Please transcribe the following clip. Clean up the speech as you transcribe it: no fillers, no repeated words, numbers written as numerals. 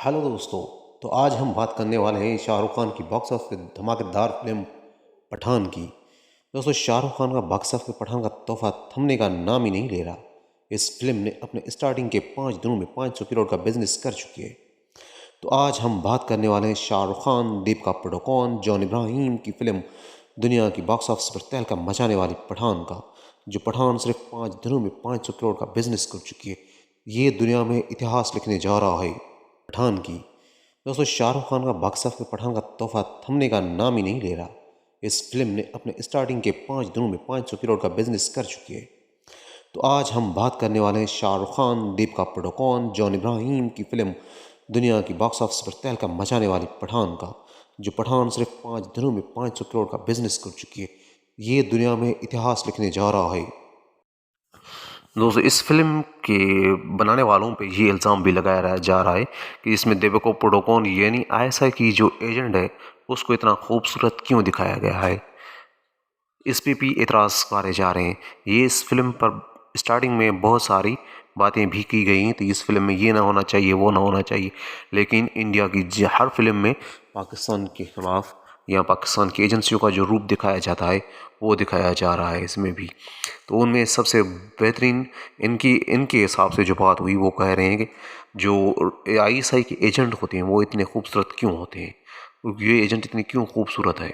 Hello दोस्तों। तो आज हम बात करने वाले हैं शाहरुख खान की बॉक्स ऑफिस धमाकेदार फिल्म पठान की। दोस्तों, शाहरुख खान का बॉक्स ऑफिस पठान का तोहफा थमने का नाम ही नहीं ले रहा। इस फिल्म ने अपने स्टार्टिंग के 5 दिनों में 500 करोड़ का बिजनेस कर चुकी है। तो आज हम बात करने वाले हैं शाहरुख खान, दीपिका पादुकोण, जॉन इब्राहिम की फिल्म दुनिया की बॉक्स ऑफिस पर तहलका मचाने वाली पठान का, जो पठान सिर्फ 5 दिनों में 500 करोड़ का बिजनेस कर चुकी है। ये दुनिया में इतिहास लिखने जा रहा है पठान की। दोस्तों, शाहरुख खान का बॉक्स ऑफिस पठान का तोहफा थमने का नाम ही नहीं ले रहा। इस फिल्म ने अपने स्टार्टिंग के 5 दिनों में 500 करोड़ का बिजनेस कर चुकी है। तो आज हम बात करने वाले हैं शाहरुख खान, दीपिका पादुकोण, जॉन इब्राहिम की फिल्म दुनिया की बॉक्स ऑफिस पर तहलका मचाने वाली पठान का, जो पठान सिर्फ 5 दिनों में 500 करोड़ का बिजनेस कर चुकी है। ये दुनिया में इतिहास लिखने जा रहा है। दोस्तों, इस फिल्म के बनाने वालों पे ये इल्ज़ाम भी लगाया जा रहा है कि इसमें दीपिका पादुकोण यानी आईएसआई की जो एजेंट है उसको इतना खूबसूरत क्यों दिखाया गया है। इस पे भी एतराज़ करे जा रहे हैं। ये इस फिल्म पर स्टार्टिंग में बहुत सारी बातें भी की गई हैं, तो इस फिल्म में ये ना होना चाहिए, वो ना होना चाहिए। लेकिन इंडिया की हर फिल्म में पाकिस्तान के खिलाफ या पाकिस्तान की एजेंसियों का जो रूप दिखाया जाता है वो दिखाया जा रहा है इसमें भी। तो उनमें सबसे बेहतरीन इनके हिसाब से जो बात हुई वो कह रहे हैं कि जो आईएसआई के एजेंट होते हैं वो इतने खूबसूरत क्यों होते हैं, ये एजेंट इतने क्यों खूबसूरत है।